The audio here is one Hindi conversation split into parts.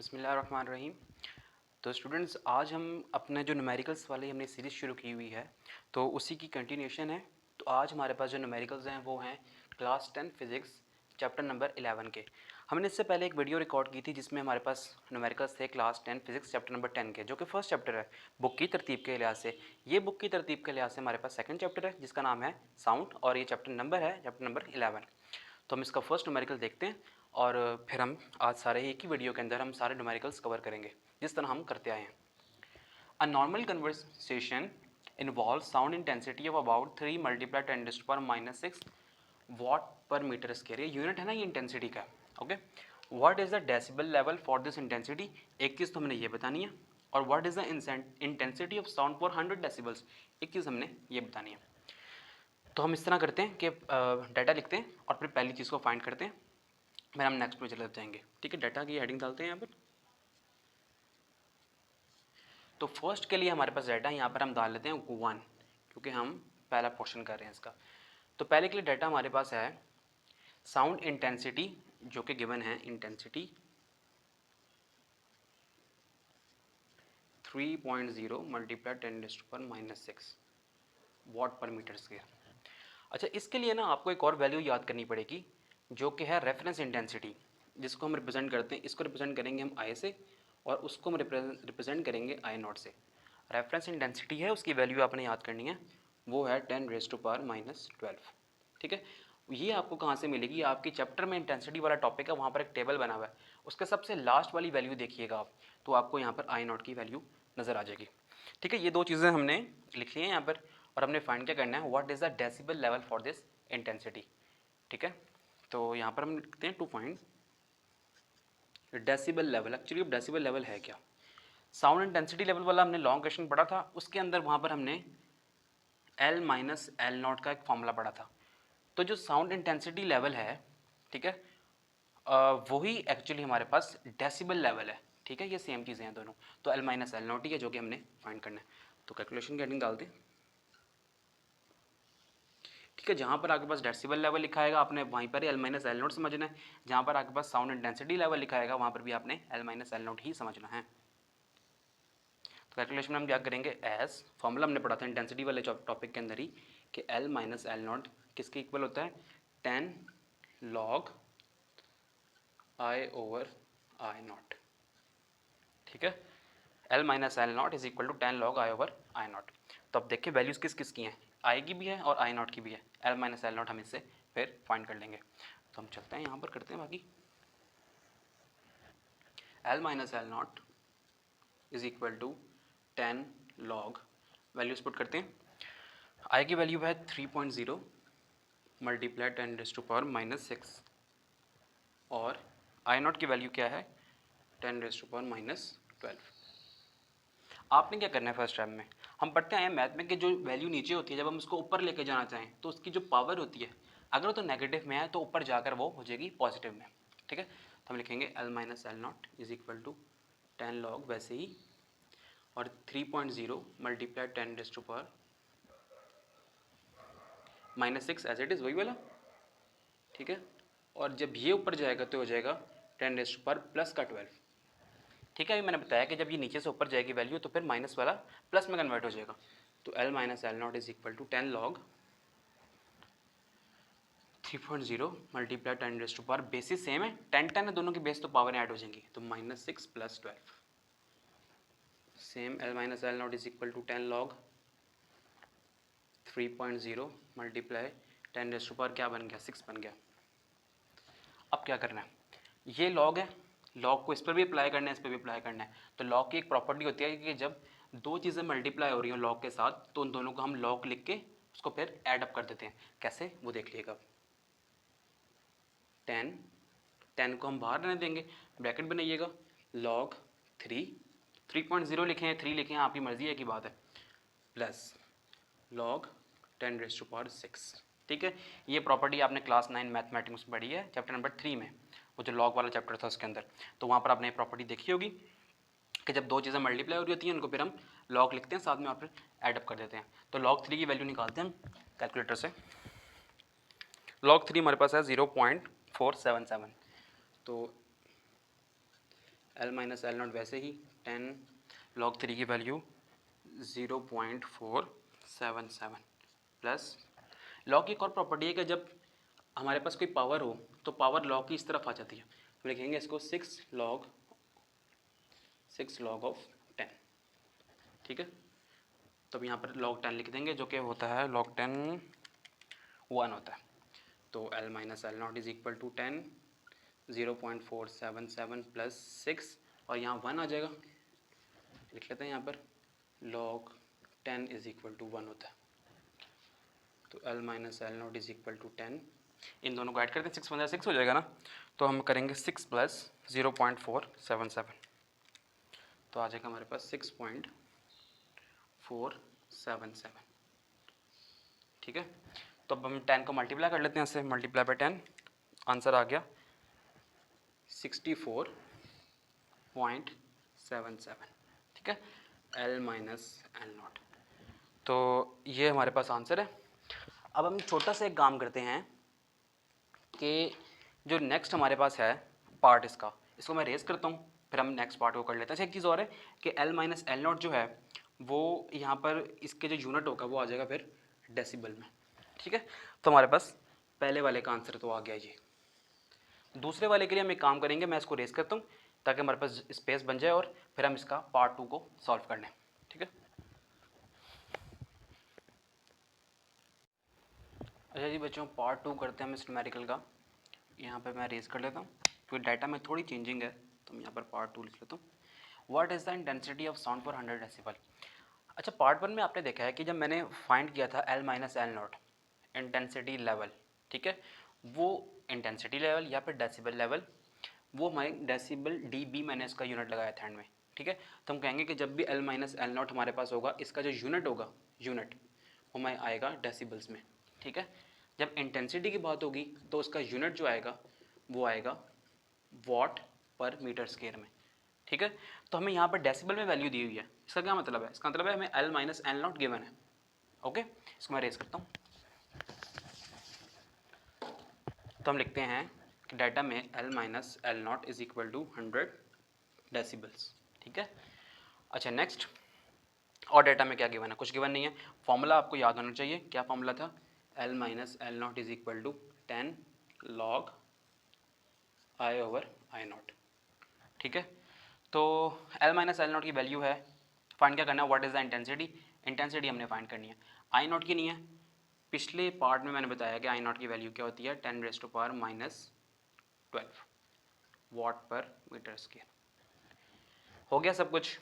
बिस्मिल्लाहिर्रहमानिर्रहीम। तो स्टूडेंट्स, आज हम अपने जो न्यूमेरिकल्स वाली हमने सीरीज़ शुरू की हुई है, तो उसी की कंटिन्यूशन है। तो आज हमारे पास जो न्यूमेरिकल्स हैं वो हैं क्लास 10 फिज़िक्स चैप्टर नंबर 11 के। हमने इससे पहले एक वीडियो रिकॉर्ड की थी जिसमें हमारे पास न्यूमेरिकल्स थे क्लास 10 फिज़िक्स चैप्टर नंबर 10 के, जो कि फर्स्ट चैप्टर है बुक की तरतीब के लिहाज से। ये बुक की तरतीब के लिहाज से हमारे पास सेकंड चैप्टर है जिसका नाम है साउंड, और ये चैप्टर नंबर है चैप्टर नंबर 11। तो हम इसका फर्स्ट न्यूमेरिकल देखते हैं और फिर हम आज सारे एक ही वीडियो के अंदर हम सारे न्यूमेरिकल्स कवर करेंगे जिस तरह हम करते आए हैं। A normal conversation involve sound intensity of about 3 multiply 10⁻⁻6 what per metre square. ये यूनिट है ना, ये इंटेंसिटी का। Okay, what is the decibel level for this intensity, एक चीज़ तो हमने ये बतानी है। और what is the intensity of sound for 100 decibels, एक चीज़ हमने ये बतानी है। तो हम इस तरह करते हैं कि डाटा लिखते हैं और फिर पहली चीज़ को फाइंड करते हैं, फिर हम नेक्स्ट पे चले जाएंगे। ठीक है, डाटा की हेडिंग डालते हैं यहाँ पर। तो फर्स्ट के लिए हमारे पास डाटा यहाँ पर हम डाल लेते हैं 1, क्योंकि हम पहला पोर्शन कर रहे हैं इसका। तो पहले के लिए डाटा हमारे पास है साउंड इंटेंसिटी, जो कि गिवन है intensity 3.0 multiply 10⁻⁻6 what per metre square. अच्छा, इसके लिए ना आपको एक और वैल्यू याद करनी पड़ेगी, जो कि है रेफरेंस इंटेंसिटी, जिसको हम रिप्रेजेंट करते हैं। इसको रिप्रेजेंट करेंगे हम आई से और उसको हम रिप्रेजेंट करेंगे आई नॉट से। रेफरेंस इंटेंसिटी है, उसकी वैल्यू आपने याद करनी है, वो है 10⁻⁻12। ठीक है, ये आपको कहाँ से मिलेगी? आपकी चैप्टर में इंटेंसिटी वाला टॉपिक है, वहाँ पर एक टेबल बना हुआ है, उसके सबसे लास्ट वाली वैल्यू देखिएगा आप, तो आपको यहाँ पर आई नॉट की वैल्यू नज़र आ जाएगी। ठीक है, ये दो चीज़ें हमने लिख ली हैं यहाँ पर, और हमने फाइंड क्या करना है, what is the decibel level for this intensity. ठीक है, तो यहाँ पर हम लिखते हैं to find decibel level. Actually decibel level है क्या? साउंड इंटेंसिटी लेवल वाला हमने लॉन्ग क्वेश्चन पढ़ा था, उसके अंदर वहाँ पर हमने L माइनस एल नॉट का एक फॉर्मूला पढ़ा था। तो जो साउंड इंटेंसिटी लेवल है, ठीक है, वही एक्चुअली हमारे पास डेसिबल लेवल है। ठीक है, ये सेम चीज़ें हैं दोनों। तो L माइनस एल नॉट ही है जो कि हमने फाइंड करना है। तो कैलकुलेशन की हेडिंग डाल दें। ठीक है, जहाँ पर आपके पास डेसिबल लेवल लिखा आएगा आपने वहीं पर ही L माइनस एल नोट समझना है। जहाँ पर आपके पास साउंड इंटेंसिटी लेवल लिखा आएगा वहाँ पर भी आपने L माइनस एल नोट ही समझना है। तो कैलकुलेशन में हम क्या करेंगे, एस फॉर्मूला हमने पढ़ा था इंटेंसिटी वाले टॉपिक के अंदर ही, कि L माइनस एल नोट किसके इक्वल होता है, 10 log I over I not. ठीक है, L minus L not is equal to 10 log I over I naught. तो अब देखिए वैल्यूज़ किस किस की हैं, आई की भी है और आई नॉट की भी है। L माइनस एल नॉट हम इससे फिर फाइंड कर लेंगे। तो हम चलते हैं यहाँ पर करते हैं बाकी। L minus L not is equal to 10 log, values put करते हैं। आई की वैल्यू है 3.0 मल्टीप्लाई 10⁻⁻6 और आई नॉट की वैल्यू क्या है, 10⁻⁻12। आपने क्या करना है, फर्स्ट टाइम में हम पढ़ते हैं मैथ में कि जो वैल्यू नीचे होती है जब हम उसको ऊपर लेके जाना चाहें तो उसकी जो पावर होती है, अगर तो नेगेटिव में है तो ऊपर जाकर वो हो जाएगी पॉजिटिव में। ठीक है, तो हम लिखेंगे L minus L not is equal to 10 log वैसे ही, और 3.0 मल्टीप्लाई 10⁻⁻6 एज इट इज़, वही वाला। ठीक है, और जब ये ऊपर जाएगा तो हो जाएगा 10⁻+12। ठीक है, अभी मैंने बताया कि जब ये नीचे से ऊपर जाएगी वैल्यू तो फिर माइनस वाला प्लस में कन्वर्ट हो जाएगा। तो L minus L not is equal to 10 log 3.0 multiply 10⁻, basis same है, 10 है दोनों की बेस, तो पावर ऐड हो जाएंगी, तो -6 + 12। Same L minus L not is equal to 10 log 3.0 multiply 10⁻, क्या बन गया, 6 बन गया। अब क्या करना है, ये लॉग है, लॉग को इस पर भी अप्लाई करना है, इस पर भी अप्लाई करना है। तो लॉग की एक प्रॉपर्टी होती है कि जब दो चीज़ें मल्टीप्लाई हो रही हो लॉग के साथ तो उन दोनों को हम लॉग लिख के उसको फिर ऐड अप कर देते हैं। कैसे, वो देख लीजिएगा। 10 को हम बाहर रहने देंगे, ब्रैकेट बनाइएगा, log 3.0 लिखे हैं, 3 लिखे हैं, आपकी मर्जी है की बात है, प्लस log 10⁻6। ठीक है, ये प्रॉपर्टी आपने क्लास 9 मैथमेटिक्स में पढ़ी है, चैप्टर नंबर 3 में, वो जो लॉग वाला चैप्टर था उसके अंदर। तो वहाँ पर आपने ये प्रॉपर्टी देखी होगी कि जब दो चीज़ें मल्टीप्लाई हो रही होती हैं उनको फिर हम लॉग लिखते हैं साथ में और फिर एडअप कर देते हैं। तो log 3 की वैल्यू निकालते हैं हम कैलकुलेटर से। log 3 हमारे पास है 0.477। तो एल माइनस एल नॉट वैसे ही 10 log 3 की वैल्यू 0.477 प्लस लॉग की एक और प्रॉपर्टी है कि जब हमारे पास कोई पावर हो तो पावर लॉग की इस तरफ आ जाती है। हम लिखेंगे इसको 6 log ऑफ 10, ठीक है। तो अब यहाँ पर log 10 लिख देंगे जो कि होता है log 10 1 होता है। तो L minus L not is equal to 10 0.477 plus 6 और यहाँ 1 आ जाएगा, लिख लेते हैं यहाँ पर log 10 इज इक्वल टू 1 होता है। तो L minus L not is equal to 10, इन दोनों को ऐड करते हैं, 6 बन 6 हो जाएगा ना, तो हम करेंगे 6 प्लस 0.477, तो आ जाएगा हमारे पास 6.477, ठीक है। तो अब हम 10 को मल्टीप्लाई कर लेते हैं, इससे मल्टीप्लाई बाय 10, आंसर आ गया 64.77, ठीक है, L माइनस एल नॉट। तो ये हमारे पास आंसर है। अब हम छोटा सा एक काम करते हैं कि जो नेक्स्ट हमारे पास है पार्ट इसको मैं रेस करता हूँ, फिर हम नेक्स्ट पार्ट को कर लेते हैं। अच्छा एक चीज़ और है कि L माइनस एल नॉट जो है वो यहाँ पर इसके जो यूनिट होगा वो आ जाएगा फिर डेसिबल में, ठीक है। तो हमारे पास पहले वाले का आंसर तो आ गया ये। दूसरे वाले के लिए हम एक काम करेंगे, मैं इसको रेस करता हूँ ताकि हमारे पास स्पेस बन जाए और फिर हम इसका पार्ट 2 को सॉल्व कर लें, ठीक है। अच्छा जी बच्चों, पार्ट 2 करते हैं हम इस न्यूमेरिकल का। यहाँ पे मैं रेस कर लेता हूँ क्योंकि डाटा में थोड़ी चेंजिंग है, तो मैं यहाँ पर पार्ट 2 लिख लेता हूँ। What is the intensity of sound for 100 decibel. अच्छा पार्ट 1 में आपने देखा है कि जब मैंने फाइंड किया था L minus L not intensity level, ठीक है, वो इंटेंसिटी लेवल या फिर डेसिबल लेवल, वो हमारे डेसिबल dB मैंने इसका यूनिट लगाया था एंड में, ठीक है। तो हम कहेंगे कि जब भी L माइनस एल नॉट हमारे पास होगा इसका जो यूनिट होगा, यूनिट वो हमें आएगा डेसिबल्स में, ठीक है। जब इंटेंसिटी की बात होगी तो उसका यूनिट जो आएगा वो आएगा वॉट पर मीटर स्क्वायर में, ठीक है। तो हमें यहाँ पर डेसिबल में वैल्यू दी हुई है, इसका क्या मतलब है, इसका मतलब है हमें L minus L not given है, ओके। इसको मैं रेस करता हूँ, तो हम लिखते हैं कि डाटा में L minus L not is equal to 100 decibels, ठीक है। अच्छा नेक्स्ट, और डाटा में क्या गिवन है, कुछ गिवन नहीं है। फॉर्मूला आपको याद होना चाहिए, क्या फॉर्मूला था, L minus L not is equal to 10 log I over I not, ठीक है। तो L माइनस एल नॉट की वैल्यू है, फाइंड क्या करना है, what is the intensity, intensity हमने फाइंड करनी है, आई नॉट की नहीं है। पिछले पार्ट में मैंने बताया कि आई नॉट की वैल्यू क्या होती है, 10 raise to power minus 12 watt per metre square. हो गया सब कुछ।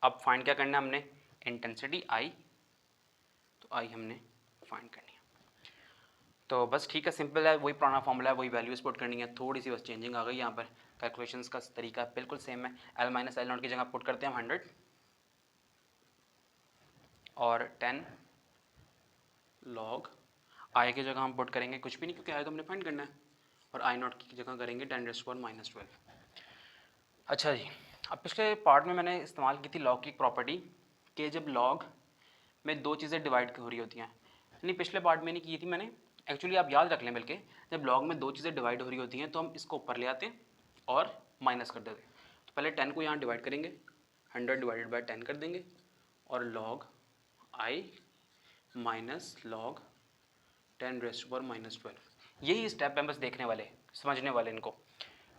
अब फाइंड क्या करना है हमने, इंटेंसिटी आई, तो आई हमने फाइंड करनी है। तो बस ठीक है, सिंपल है, वही पुराना फॉर्मूला है, वही वैल्यूज पुट करनी है, थोड़ी सी बस चेंजिंग आ गई यहाँ पर। कैलकुलेशंस का तरीका बिल्कुल सेम है। L माइनस एल नॉट की जगह पुट करते हैं हम 100 और 10 log आई की जगह हम पुट करेंगे कुछ भी नहीं क्योंकि आई तो हमने फाइंड करना है, और आई नॉट की जगह करेंगे 10 रेज़ टू पावर माइनस 12। अच्छा जी, अब पिछले पार्ट में मैंने इस्तेमाल की थी लॉग की प्रॉपर्टी कि जब लॉग में दो चीज़ें डिवाइड हो रही होती हैं, नहीं पिछले पार्ट में नहीं की थी मैंने, एक्चुअली आप याद रख लें बल्कि, जब लॉग में दो चीज़ें डिवाइड हो रही होती हैं तो हम इसको ऊपर ले आते हैं और माइनस कर देते हैं। तो पहले 10 को यहाँ डिवाइड करेंगे, 100 डिवाइडेड बाई 10 कर देंगे, और log I minus log 10 raise to power minus 12, यही स्टेप है बस देखने वाले, समझने वाले इनको।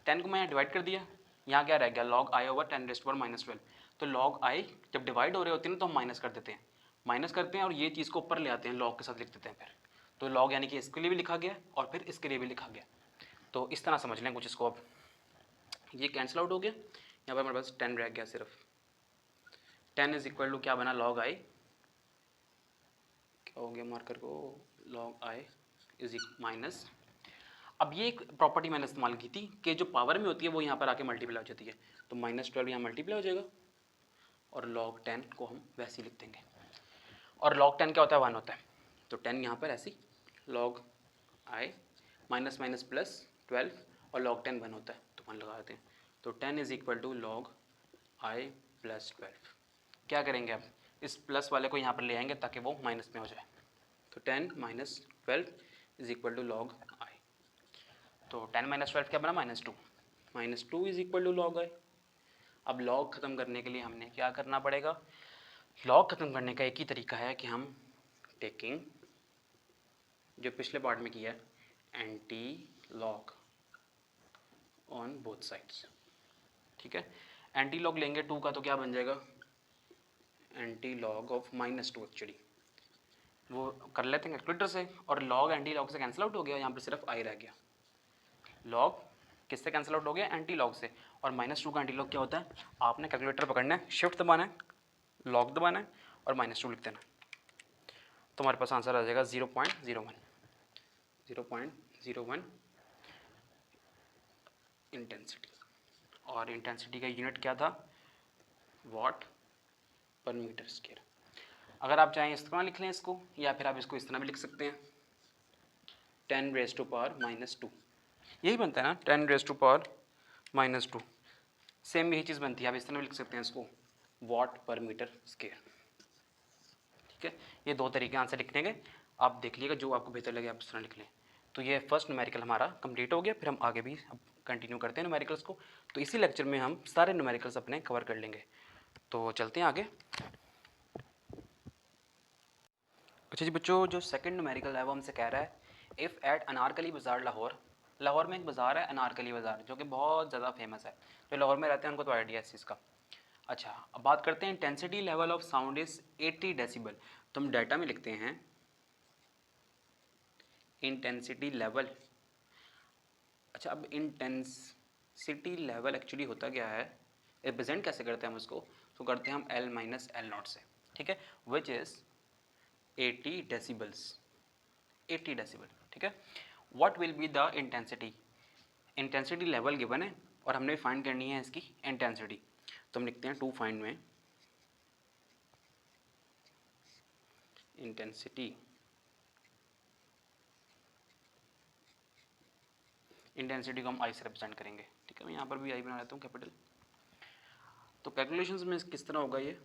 10 को मैं यहाँ डिवाइड कर दिया, यहाँ क्या रह गया, log I over 10 raise to power minus 12। तो लॉग आई जब डिवाइड हो रहे होते हैं ना तो हम माइनस कर देते हैं, माइनस करते हैं और ये चीज़ को ऊपर ले आते हैं, लॉग के साथ लिख देते हैं फिर। तो लॉग यानी कि इसके लिए भी लिखा गया और फिर इसके लिए भी लिखा गया, तो इस तरह समझ लें कुछ इसको। अब ये कैंसिल आउट हो गया, यहाँ पर हमारे पास 10 रह गया सिर्फ। 10 इज इक्वल टू क्या बना, लॉग आई, क्या हो गया मार्कर को, लॉग आई इज माइनस, अब ये एक प्रॉपर्टी मैंने इस्तेमाल की थी कि जो पावर में होती है वो यहाँ पर आके मल्टीप्लाई हो जाती है, तो माइनस 12 यहाँ मल्टीप्लाई हो जाएगा और log 10 को हम वैसे ही लिख देंगे। और log 10 क्या होता है, 1 होता है, तो 10 यहाँ पर ऐसी log i minus minus plus 12 और log 10 1 होता है तो 1 लगा देते हैं। तो 10 is equal to log i plus 12। क्या करेंगे अब, इस प्लस वाले को यहाँ पर ले आएंगे ताकि वो माइनस में हो जाए, तो 10 minus 12 is equal to log i। तो 10 माइनस 12 क्या बना, -2, -2 is equal to log i। अब लॉग ख़त्म करने के लिए हमने क्या करना पड़ेगा, लॉग ख़त्म करने का एक ही तरीका है कि हम टेकिंग, जो पिछले पार्ट में किया है, anti log on both sides. ठीक है, एंटी लॉग लेंगे 2 का तो क्या बन जाएगा, एंटी लॉग ऑफ -2 एक्चुअली, वो कर लेते हैं कैलकुलेटर से, और लॉग एंटी लॉग से कैंसिल आउट हो गया, यहाँ पर सिर्फ आई रह गया। लॉग किससे कैंसिल आउट हो गया, एंटी लॉग से, और -2 का एंटी लॉग क्या होता है, आपने कैलकुलेटर पकड़ना है, शिफ्ट दबाना है, लॉग दबाना है और -2 लिख देना, तो हमारे पास आंसर आ जाएगा 0.01 इंटेंसिटी। और इंटेंसिटी का यूनिट क्या था, वाट पर मीटर स्क्वायर। अगर आप चाहें इस तरह लिख लें इसको, या फिर आप इसको इस तरह भी लिख सकते हैं, 10⁻⁻², यही बनता है ना, 10⁻⁻², सेम यही चीज़ बनती है, आप इस तरह भी लिख सकते हैं इसको, वाट पर मीटर स्क्वायर। ठीक है, ये 2 तरीके आंसर लिखने के, आप देख लीजिएगा जो आपको बेहतर लगे आप इस तरह लिख लें। तो ये फर्स्ट न्यूमेरिकल हमारा कंप्लीट हो गया, फिर हम आगे भी अब कंटिन्यू करते हैं न्यूमेरिकल्स को, तो इसी लेक्चर में हम सारे न्यूमेरिकल्स अपने कवर कर लेंगे। तो चलते हैं आगे। अच्छा जी बच्चों, जो सेकंड न्यूमेरिकल है वो हमसे कह रहा है, इफ़ एट अनारकली बाज़ार लाहौर, लाहौर में एक बाज़ार है अनारकली बाज़ार, जो कि बहुत ज़्यादा फेमस है, जो लाहौर में रहते हैं उनको तो आइडिया है इस चीज़ का। अच्छा, अब बात करते हैं, intensity level of sound is 80 decibel, तो हम डाटा में लिखते हैं इंटेंसिटी लेवल। अच्छा, अब इंटेंसिटी लेवल एक्चुअली होता क्या है, रिप्रेजेंट कैसे करते हैं हम उसको, तो करते हैं हम L-L0 से। ठीक है, विच इज़ 80 डेसिबल्स, 80 डेसिबल। ठीक है, what will be the intensity, intensity level given है और हमने फाइंड करनी है इसकी इंटेंसिटी, तो हम लिखते हैं टू फाइंड में इंटेंसिटी, इंटेंसिटी को हम आई से रिप्रेजेंट करेंगे। ठीक है, मैं यहाँ पर भी आई बना लेता हूँ कैपिटल। तो कैलकुलेशंस में किस तरह होगा ये,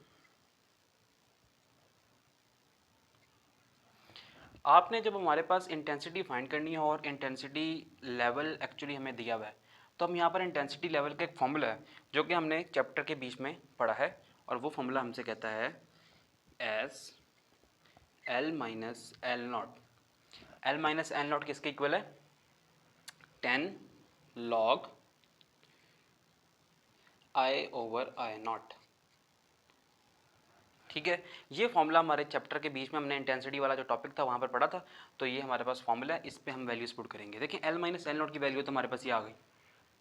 आपने जब हमारे पास इंटेंसिटी फाइंड करनी है और इंटेंसिटी लेवल एक्चुअली हमें दिया हुआ है, तो हम यहाँ पर इंटेंसिटी लेवल का एक फॉर्मूला है जो कि हमने चैप्टर के बीच में पढ़ा है, और वो फॉर्मूला हमसे कहता है एस L-L0। L-L0 किसके इक्वल है, 10 log I/I0। ठीक है, ये फॉर्मूला हमारे चैप्टर के बीच में हमने इंटेंसिटी वाला जो टॉपिक था वहाँ पर पढ़ा था, तो ये हमारे पास फॉर्मूला है, इस पे हम वैल्यूज पुट करेंगे। देखिए L-L0 की वैल्यू तो हमारे पास ये आ गई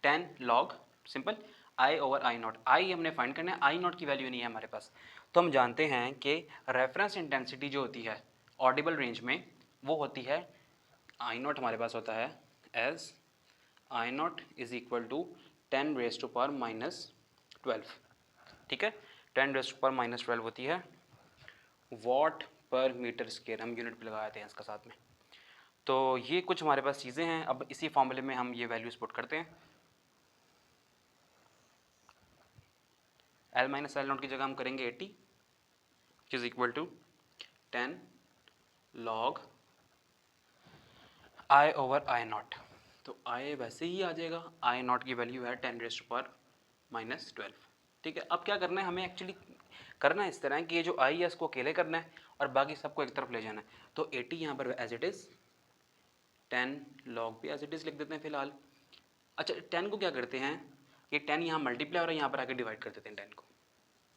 10 log सिंपल I/I0, आई हमने फाइंड करना है, I0 की वैल्यू नहीं है हमारे पास। तो हम जानते हैं कि रेफरेंस इंटेंसिटी जो होती है ऑडिबल रेंज में, वो होती है I0 हमारे पास होता है as I0 is equal to 10⁻⁻12। ठीक है, 10⁻⁻12 होती है वॉट पर मीटर स्क्वायर, हम यूनिट भी लगाए थे इसका साथ में। तो ये कुछ हमारे पास चीज़ें हैं, अब इसी फॉर्मूले में हम ये वैल्यूज पुट करते हैं। L-L0 की जगह हम करेंगे 80 which is equal to 10 log I/I0। तो I वैसे ही आ जाएगा, I0 की वैल्यू है 10⁻⁻12। ठीक है, अब क्या करना है हमें, एक्चुअली करना है इस तरह कि ये जो I है इसको अकेले करना है और बाकी सबको एक तरफ ले जाना है। तो 80 यहाँ पर एज इट इज़, 10 log भी एज इट इज़ लिख देते हैं फिलहाल। अच्छा, 10 को क्या करते हैं, ये 10 यहाँ मल्टीप्लाई हो रहा है, यहाँ पर आके डिवाइड कर देते हैं 10 को।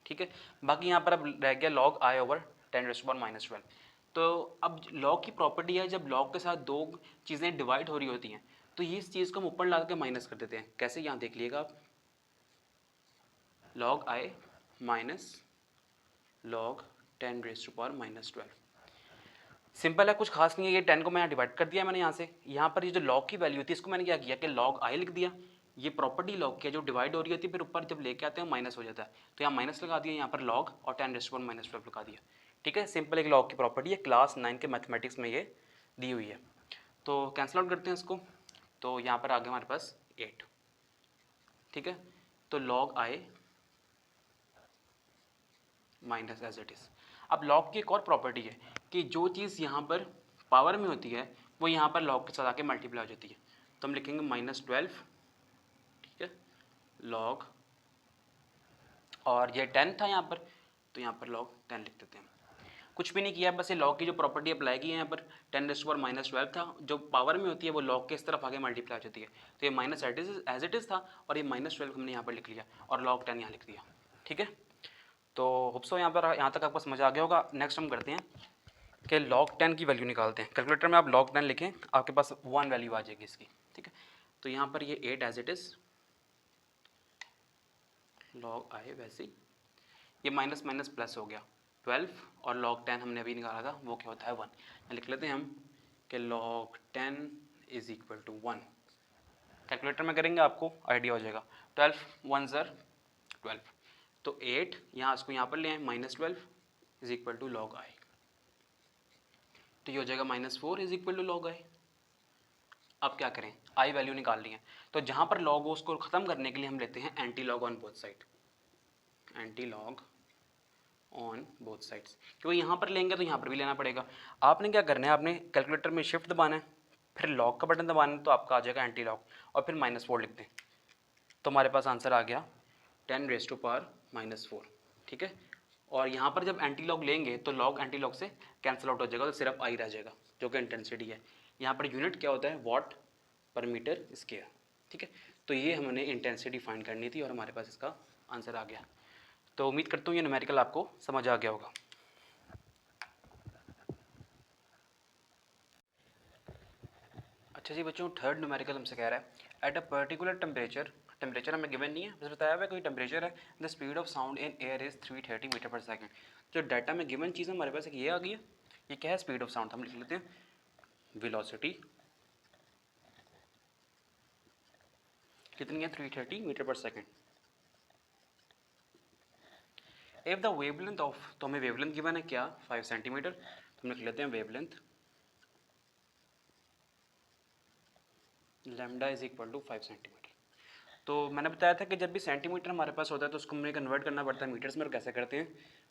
ठीक है, बाकी यहाँ पर अब रह गया log I/10⁻12। तो अब log की प्रॉपर्टी है, जब log के साथ दो चीज़ें डिवाइड हो रही होती हैं तो ये इस चीज़ को हम ऊपर ला के माइनस कर देते हैं। कैसे, यहाँ देख लीजिएगा आप, log I minus log 10⁻12। Simple है, कुछ खास नहीं है, ये 10 को मैं यहाँ डिवाइड कर दिया मैंने यहाँ से, यहाँ पर ये जो log की वैल्यू थी इसको मैंने क्या किया कि log I लिख दिया। ये प्रॉपर्टी log की है, जो डिवाइड हो रही होती है फिर ऊपर जब लेके आते हैं माइनस हो जाता है, तो यहाँ माइनस लगा दिया, यहाँ पर log और 10⁻12 लगा दिया। ठीक है, सिंपल एक log की प्रॉपर्टी है, क्लास 9 के मैथमेटिक्स में ये दी हुई है। तो कैंसिल आउट करते हैं इसको, तो यहाँ पर आ गया हमारे पास 8। ठीक है, तो log I minus as it is. अब log की एक और प्रॉपर्टी है कि जो चीज़ यहाँ पर पावर में होती है वो यहाँ पर log के साथ आके मल्टीप्लाई हो जाती है, तो हम लिखेंगे -12। ठीक है, log और ये 10 था यहाँ पर, तो यहाँ पर log 10 लिख देते हैं। कुछ भी नहीं किया, बस ये log की जो प्रॉपर्टी अप्लाई की है यहाँ पर 10⁻⁻12 था, जो पावर में होती है वो log के इस तरफ आगे मल्टीप्लाई हो जाती है, तो ये माइनस एज इट इज़ था और ये -12 हमने यहाँ पर लिख लिया और log 10 यहाँ लिख दिया। ठीक है, तो होप सो यहाँ तक आपको समझ आ गया होगा। नेक्स्ट हम करते हैं कि log 10 की वैल्यू निकालते हैं। कैलकुलेटर में आप log 10 लिखें, आपके पास 1 वैल्यू आ जाएगी इसकी। ठीक है, तो यहाँ पर ये 8 as it is log i, वैसे ही ये माइनस माइनस प्लस हो गया 12 और log 10 हमने अभी निकाला था वो क्या होता है 1। लिख लेते हैं हम कि log 10 is equal to 1। Calculator में करेंगे आपको आइडिया हो जाएगा। 12 1 ज़र 12, तो 8 यहाँ इसको यहाँ पर ले आए -12 is equal to log i, तो ये हो जाएगा -4 is equal to log i। अब क्या करें, आई वैल्यू निकाल ली है, तो जहाँ पर log हो उसको ख़त्म करने के लिए हम लेते हैं anti log on both side, anti log on both sides, क्योंकि यहाँ पर लेंगे तो यहाँ पर भी लेना पड़ेगा। आपने क्या करना है, आपने कैलकुलेटर में शिफ्ट दबाना है, फिर लॉग का बटन दबाना है, तो आपका आ जाएगा एंटी लॉग और फिर -4 लिख दें, तो हमारे पास आंसर आ गया 10⁻⁻4। ठीक है, और यहाँ पर जब एंटी लॉग लेंगे तो लॉग एंटी लॉग से कैंसिल आउट हो जाएगा, तो सिर्फ आई रह जाएगा जो कि इंटेंसिटी है। यहाँ पर यूनिट क्या होता है, वॉट पर मीटर स्क्वायर। ठीक है, तो ये हमने इंटेंसिटी फाइंड करनी थी और हमारे पास इसका आंसर आ गया। तो उम्मीद करता हूँ ये न्यूमेरिकल आपको समझ आ गया होगा। अच्छा जी बच्चों, थर्ड न्यूमेरिकल हमसे कह रहा है at a particular temperature, temperature हमें गिवन नहीं है, बस बताया हुआ है कोई टेम्परेचर है, the speed of sound in air is 330 metre per second. जो डाटा में गिवन चीज़ है हमारे पास एक ये आ गई है, ये क्या है, स्पीड ऑफ साउंड। हम लिख लेते हैं वेलोसिटी कितनी है, 330 metre per second. If the wavelength of, तो हमें वेवलेंथ गिवन है क्या, 5 सेंटीमीटर, तो हम लिख लेते हैं wavelength lambda is equal to 5 centimetre. तो मैंने बताया था कि जब भी सेंटीमीटर हमारे पास होता है तो उसको हमें कन्वर्ट करना पड़ता है मीटर्स में, और कैसे करते हैं,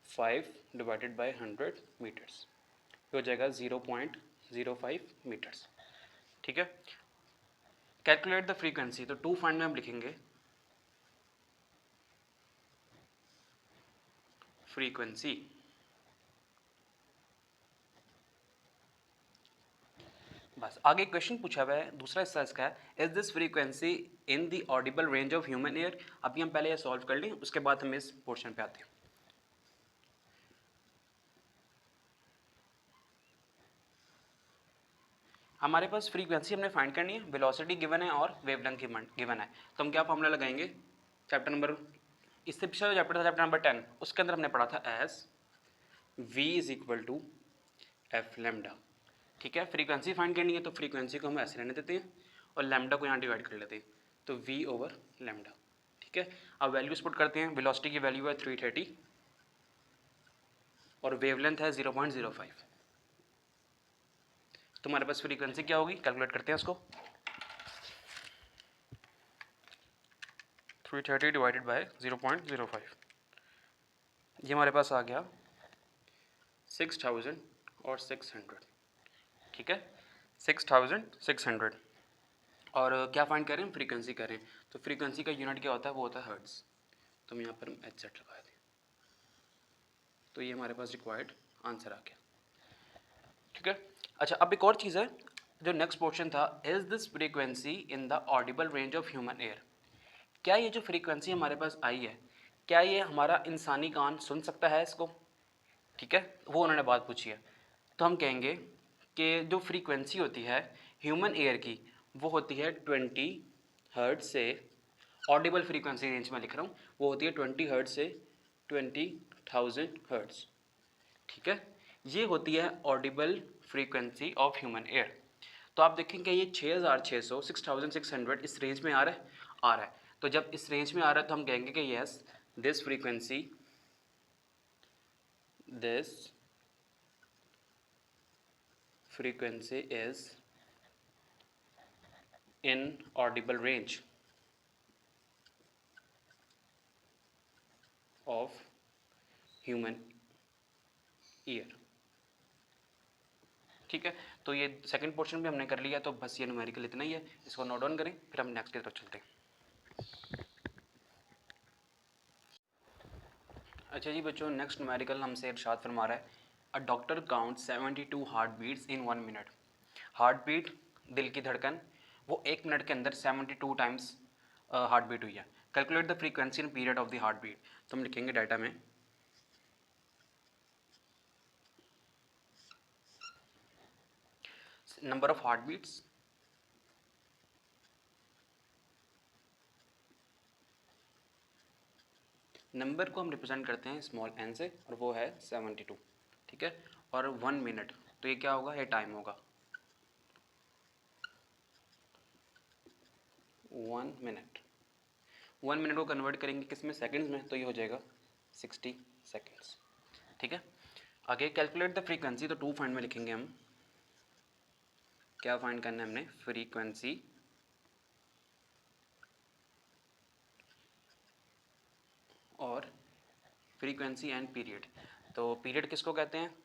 5 डिवाइडेड बाई 100 मीटर्स, ये हो जाएगा 0.05 मीटर्स। ठीक है, कैलकुलेट द फ्रीक्वेंसी, तो टू फाइंड में हम लिखेंगे फ्रीक्वेंसी, बस आगे क्वेश्चन पूछा हुआ है, दूसरा हिस्सा इसका है, is this frequency in the Audible range of human air. अभी हम पहले ये सॉल्व कर लें, उसके बाद हम इस पोर्शन पे आते हैं। हमारे पास फ्रीक्वेंसी हमने फाइंड करनी है, वेलोसिटी गिवन है और वेवलेंथ गिवन है, तो हम क्या फॉर्मूला लगाएंगे, चैप्टर नंबर, इससे पिछले चैप्टर था चैप्टर नंबर 10, उसके अंदर हमने पढ़ा था S v is equal to F lambda. ठीक है, फ्रीक्वेंसी फाइंड करनी है तो फ्रीक्वेंसी को हम ऐसे रहने देते हैं और लैम्डा को यहाँ डिवाइड कर लेते हैं, तो v ओवर लैम्डा। ठीक है, अब वैल्यूज पुट करते हैं, वेलोसिटी की वैल्यू है 330 और वेवलेंथ है 0.05, तो हमारे पास फ्रीक्वेंसी क्या होगी, कैलकुलेट करते हैं उसको, 330 डिवाइडेड बाय 0.05, ये हमारे पास आ गया 6000 और 600। ठीक है, 6600, और क्या फाइंड कर रहे हैं, फ्रीक्वेंसी कर रहे हैं, तो फ्रीक्वेंसी का यूनिट क्या होता है, वो होता है हर्ट्ज, तो हम यहाँ पर एच सेट लगा दें, तो ये हमारे पास रिक्वायर्ड आंसर आ गया। ठीक है, अच्छा अब एक और चीज़ है, जो नेक्स्ट पोर्शन था, is this frequency in the Audible range of human air. क्या ये जो फ्रीक्वेंसी हमारे पास आई है, क्या ये हमारा इंसानी कान सुन सकता है इसको। ठीक है, वो उन्होंने बात पूछी है, तो हम कहेंगे कि जो फ्रीक्वेंसी होती है ह्यूमन एयर की, वो होती है 20 हर्ट्ज से, ऑडिबल फ्रीक्वेंसी रेंज में लिख रहा हूँ, वो होती है 20 हर्ट्ज से 20,000 हर्ट्ज। ठीक है, ये होती है Audible frequency of human air. तो आप देखेंगे ये 6600 6600 इस रेंज में आ रहा है, आ रहा है, तो जब इस रेंज में आ रहा है तो हम कहेंगे कि yes this frequency, this frequency is in audible range of human ear। ठीक है, तो ये सेकंड पोर्शन भी हमने कर लिया, तो बस ये न्यूमेरिकल इतना ही है, इसको नोट डाउन करें, फिर हम नेक्स्ट की तरफ चलते हैं। अच्छा जी बच्चों, नेक्स्ट न्यूमेरिकल हमसे इरशाद फरमा रहा है, a doctor count 72 heart beats in 1 minute. Heart beat, दिल की धड़कन, वो 1 मिनट के अंदर 72 टाइम्स हार्ट बीट हुई है। Calculate the frequency and period of the heart beat. तो हम लिखेंगे डाटा में number of heart beats number को हम रिप्रेजेंट करते हैं स्मॉल एन से, और वो है 72। ठीक है, और 1 मिनट, तो ये क्या होगा, ये टाइम होगा 1 मिनट। 1 मिनट को कन्वर्ट करेंगे किस में, सेकंड्स में, तो ये हो जाएगा 60 सेकंड्स। ठीक है, आगे कैलकुलेट द फ्रीक्वेंसी, तो 2 फाइंड में लिखेंगे हम। क्या फाइंड करना है हमने, फ्रीक्वेंसी और फ्रीक्वेंसी एंड पीरियड। तो पीरियड किसको कहते हैं,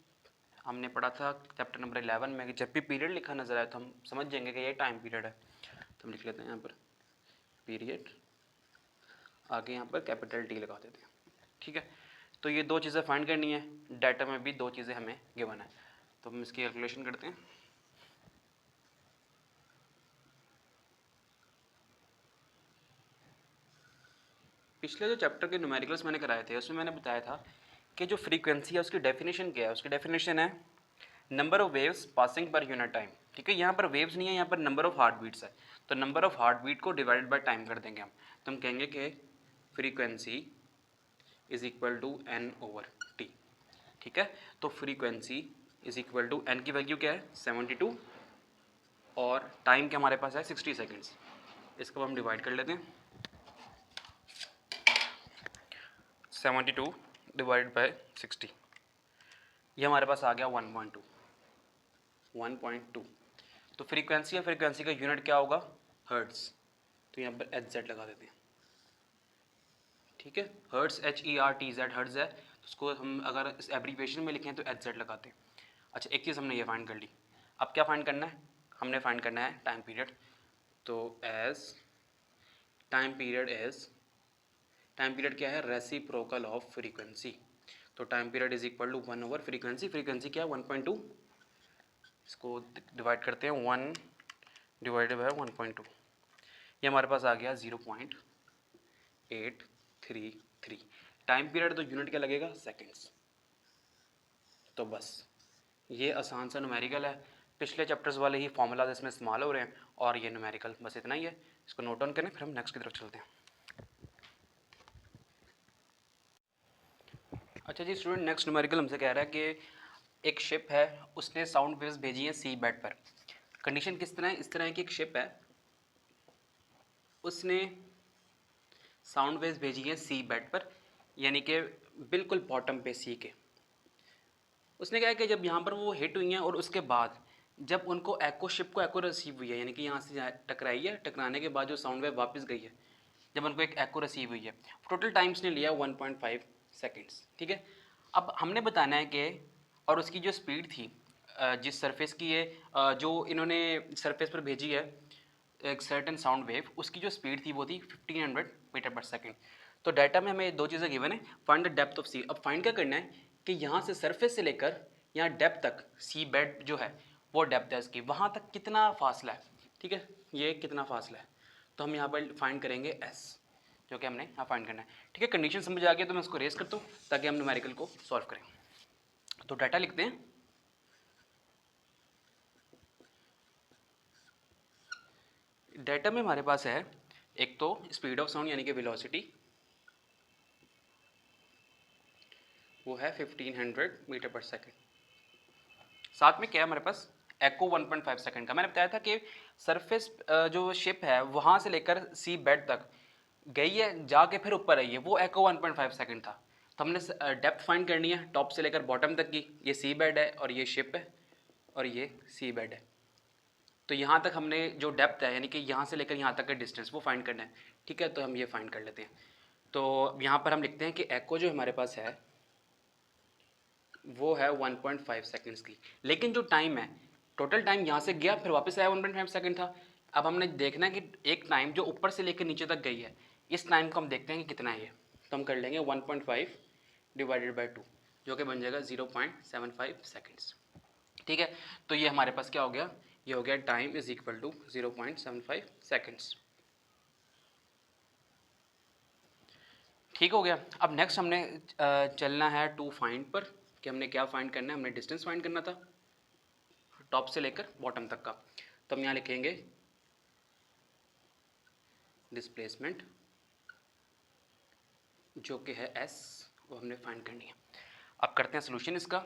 हमने पढ़ा था चैप्टर नंबर 11 में कि जब भी पीरियड लिखा नजर आए तो हम समझ जाएंगे कि ये टाइम पीरियड है। तो हम लिख लेते हैं यहाँ पर पीरियड, आगे यहाँ पर कैपिटल टी लगा देते हैं। ठीक है, तो ये दो चीज़ें फाइंड करनी है, डाटा में भी दो चीज़ें हमें गिवन है, तो हम इसकी कैलकुलेशन करते हैं। पिछले जो चैप्टर के न्यूमेरिकल्स मैंने कराए थे उसमें मैंने बताया था कि जो फ्रीक्वेंसी है उसकी डेफिनेशन क्या है। उसकी डेफिनेशन है number of waves passing per unit time. ठीक है, यहाँ पर वेव्स नहीं है, यहाँ पर नंबर ऑफ हार्ट बीट्स है, तो नंबर ऑफ हार्ट बीट को डिवाइडेड बाय टाइम कर देंगे हम। तो हम कहेंगे कि frequency is equal to N over T. ठीक है, तो frequency is equal to N की वैल्यू क्या है 72, और टाइम के हमारे पास है 60 सेकेंड्स। इसको हम डिवाइड कर लेते हैं, 72 डिवाइड बाय 60, ये हमारे पास आ गया 1.2। तो फ्रीक्वेंसी या फ्रीक्वेंसी का यूनिट क्या होगा, हर्ट्स, तो यहाँ पर एच जेड लगा देते हैं। ठीक है, हर्ट्स HERTZ हर्ट्ज है, तो उसको हम अगर इस एब्रीविएशन में लिखें तो एच जेड लगाते हैं। अच्छा, एक चीज़ हमने ये फाइंड कर ली, अब क्या फाइंड करना है, हमने फाइंड करना है टाइम पीरियड। तो एज टाइम पीरियड क्या है, रेसिप्रोकल ऑफ फ्रीक्वेंसी। तो time period is equal to 1 over frequency. Frequency क्या है 1.2, इसको डिवाइड करते हैं 1 डिवाइडेड बाय 1.2, ये हमारे पास आ गया 0.833। टाइम पीरियड तो यूनिट क्या लगेगा, सेकेंड्स। तो बस ये आसान सा न्यूमेरिकल है, पिछले चैप्टर्स वाले ही फॉर्मूलाज इसमें इस्तेमाल हो रहे हैं, और ये न्यूमेरिकल बस इतना ही है। इसको नोट डाउन करें, फिर हम नेक्स्ट की तरफ चलते हैं। अच्छा जी स्टूडेंट, नेक्स्ट न्यूमेरिकल हमसे कह रहा है कि एक शिप है, उसने साउंड वेव्स भेजी हैं सी बेड पर। कंडीशन किस तरह है, इस तरह है कि एक शिप है, उसने साउंड वेव्स भेजी हैं सी बेड पर, यानी कि बिल्कुल बॉटम पे सी के। उसने कहा कि जब यहाँ पर वो हिट हुई हैं और उसके बाद जब उनको एको, शिप को एको रिसीव हुई है, यानी कि यहाँ से टकराई है, टकराने के बाद जो साउंड वेव वापस गई है, जब उनको एक एको रिसीव हुई है, टोटल टाइम्स ने लिया 1.5 सेकेंड्स। ठीक है, अब हमने बताना है कि और उसकी जो स्पीड थी, जिस सरफेस की ये जो इन्होंने सरफेस पर भेजी है एक सर्टेन साउंड वेव, उसकी जो स्पीड थी वो थी 1500 मीटर पर सेकेंड। तो डाटा में हमें दो चीज़ें गिवन है, फाइंड द डेप्थ ऑफ सी। अब फाइंड क्या करना है कि यहाँ से सरफेस से लेकर यहाँ डेप्थ तक, सी बेड जो है वो डेप्थ है इसकी, वहाँ तक कितना फासला है। ठीक है, ये कितना फासला है, तो हम यहाँ पर फाइंड करेंगे एस, जो कि हमने यहाँ फाइंड करना है। ठीक है, कंडीशन समझ आ गया तो मैं उसको रेस करता हूँ ताकि हम न्यूमेरिकल को सॉल्व करें। तो डाटा लिखते हैं, डाटा में हमारे पास है एक तो स्पीड ऑफ साउंड यानी कि वेलोसिटी, वो है 1500 मीटर पर सेकेंड। साथ में क्या है हमारे पास, एको 1.5 सेकेंड का। मैंने बताया था कि सरफेस जो शिप है वहाँ से लेकर सी बेड तक गई है, जाके फिर ऊपर आई है, वो एको 1.5 सेकेंड था। तो हमने डेप्थ फाइंड करनी है टॉप से लेकर बॉटम तक की। ये सी बेड है और ये शिप है और ये सी बेड है। तो यहाँ तक हमने जो डेप्थ है यानी कि यहाँ से लेकर यहाँ तक का डिस्टेंस वो फाइंड करना है। ठीक है, तो हम ये फाइंड कर लेते हैं। तो यहाँ पर हम लिखते हैं कि एको जो हमारे पास है वो है 1.5 सेकेंड्स की, लेकिन जो टाइम है, टोटल टाइम यहाँ से गया फिर वापस आया 1.5 सेकेंड था। अब हमने देखना है कि एक टाइम जो ऊपर से लेकर नीचे तक गई है, इस टाइम को हम देखते हैं कि कितना है ये। तो हम कर लेंगे 1.5 डिवाइडेड बाई 2, जो कि बन जाएगा 0.75 सेकेंड्स। ठीक है, तो ये हमारे पास क्या हो गया, ये हो गया time is equal to 0.75 seconds. ठीक हो गया। अब नेक्स्ट हमने चलना है टू फाइंड पर, कि हमने क्या फाइंड करना है, हमने डिस्टेंस फाइंड करना था टॉप से लेकर बॉटम तक का। तो हम यहाँ लिखेंगे डिस्प्लेसमेंट जो कि है s, वो हमने फाइंड करनी है। अब करते हैं सोल्यूशन इसका।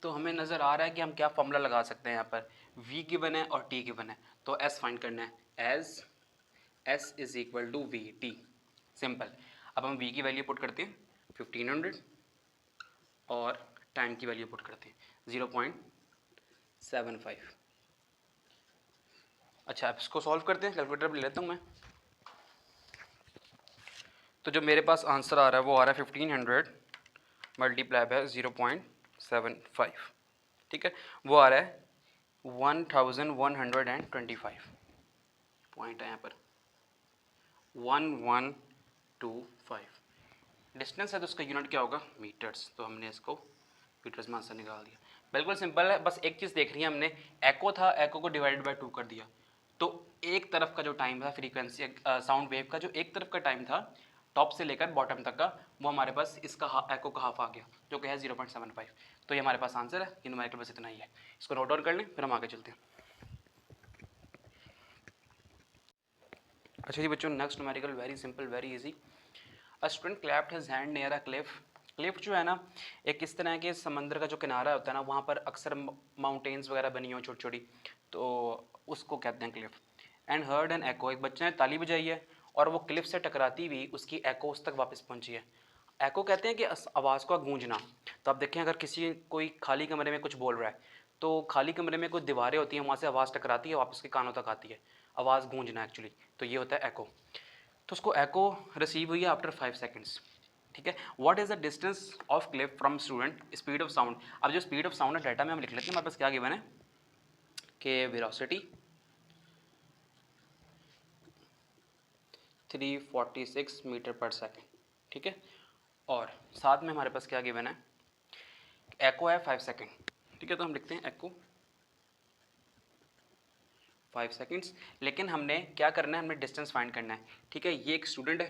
तो हमें नज़र आ रहा है कि हम क्या फॉर्मूला लगा सकते हैं यहाँ पर, v गिवन है और t गिवन है, तो s फाइंड करना है as s is equal to V T, simple. अब हम v की वैल्यू पुट करते हैं 1500 और टाइम की वैल्यू पुट करते हैं 0.75। अच्छा, अब इसको सॉल्व करते हैं, कैलकुलेटर ले लेता हूँ मैं। तो जो मेरे पास आंसर आ रहा है वो आ रहा है 1500 मल्टीप्लाई बाय 0.75, ठीक है, वो आ रहा है 1125 पॉइंट है यहाँ पर 1125। डिस्टेंस है तो उसका यूनिट क्या होगा, मीटर्स, तो हमने इसको मीटर्स में आंसर निकाल दिया। बिल्कुल सिंपल है, बस एक चीज़ देख रही है हमने, एको था, एको को डिवाइडेड बाय 2 कर दिया, तो एक तरफ का जो टाइम था फ्रीक्वेंसी साउंड वेव का, जो एक तरफ का टाइम था टॉप से लेकर बॉटम तक का, वो हमारे पास इसका एको का हाफ आ गया, जो कि है 0.75। तो ये हमारे पास आंसर है, ये न्यूमेरिकल बस इतना ही है। इसको नोट डाउन कर लें, फिर हम आगे चलते हैं। अच्छा जी बच्चों, next numerical very simple very easy. A student clapped his hand near a cliff. Cliff जो है ना, एक इस तरह के समंदर का जो किनारा होता है ना, वहाँ पर अक्सर माउंटेन्स वगैरह बनी हो छोटी छोटी, तो उसको कहते हैं Cliff. And heard an echo, एक बच्चे ने ताली बजाई है और वो क्लिफ से टकराती हुई उसकी एको उस तक वापस पहुँची है। एको कहते हैं कि आवाज़ का गूंजना। तो आप देखें, अगर किसी कोई खाली कमरे में कुछ बोल रहा है, तो खाली कमरे में कुछ दीवारें होती हैं, वहाँ से आवाज़ टकराती है, वापस के कानों तक आती है, आवाज़ गूंजना एक्चुअली, तो ये होता है एको। तो उसको एको रिसीव हुई है आफ्टर 5 सेकेंड्स, ठीक है। What is the distance of Cliff from student, speed of sound. अब जो स्पीड ऑफ साउंड है डाटा में हम लिख लेते हैं, हमारे पास क्या गिवन है कि वेलोसिटी 346 मीटर पर सेकेंड, ठीक है, और साथ में हमारे पास क्या गिवन है, एको है 5 सेकेंड, ठीक है। तो हम लिखते हैं एको 5 सेकेंड्स, लेकिन हमने क्या करना है, हमने डिस्टेंस फाइंड करना है, ठीक है। ये एक स्टूडेंट है,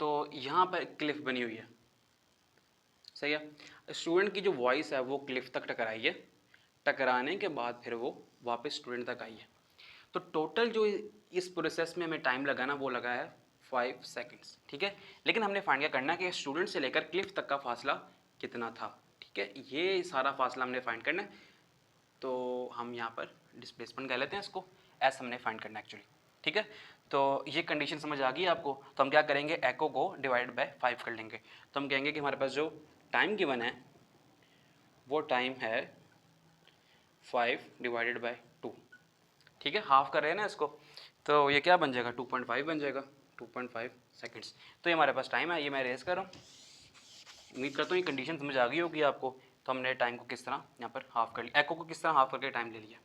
तो यहाँ पर क्लिफ बनी हुई है, सही है। स्टूडेंट की जो वॉइस है वो क्लिफ तक टकराई है, टकराने के बाद फिर वो वापस स्टूडेंट तक आई है। तो टोटल जो इस प्रोसेस में हमें टाइम लगा ना, वो लगा है 5 सेकेंड्स, ठीक है। लेकिन हमने फाइंड क्या करना है कि स्टूडेंट से लेकर क्लिफ तक का फासला कितना था, ठीक है, ये सारा फासला हमने फाइंड करना है। तो हम यहाँ पर डिस्प्लेसमेंट कह लेते हैं इसको, एस हमने फाइंड करना है एक्चुअली, ठीक है। तो ये कंडीशन समझ आ गई आपको। तो हम क्या करेंगे, एको को डिवाइड बाय 5 कर लेंगे। तो हम कहेंगे कि हमारे पास जो टाइम गिवन है वो टाइम है 5 डिवाइडेड बाय 2, ठीक है, हाफ कर रहे हैं ना इसको, तो ये क्या बन जाएगा 2.5 बन जाएगा, 2.5 सेकेंड्स। तो ये हमारे पास टाइम है, ये मैं रेस कर रहा हूँ। उम्मीद करता हूँ ये कंडीशन समझ आ गई होगी आपको। तो हमने टाइम को किस तरह यहाँ पर हाफ कर लिया, एको को किस तरह हाफ करके टाइम ले लिया।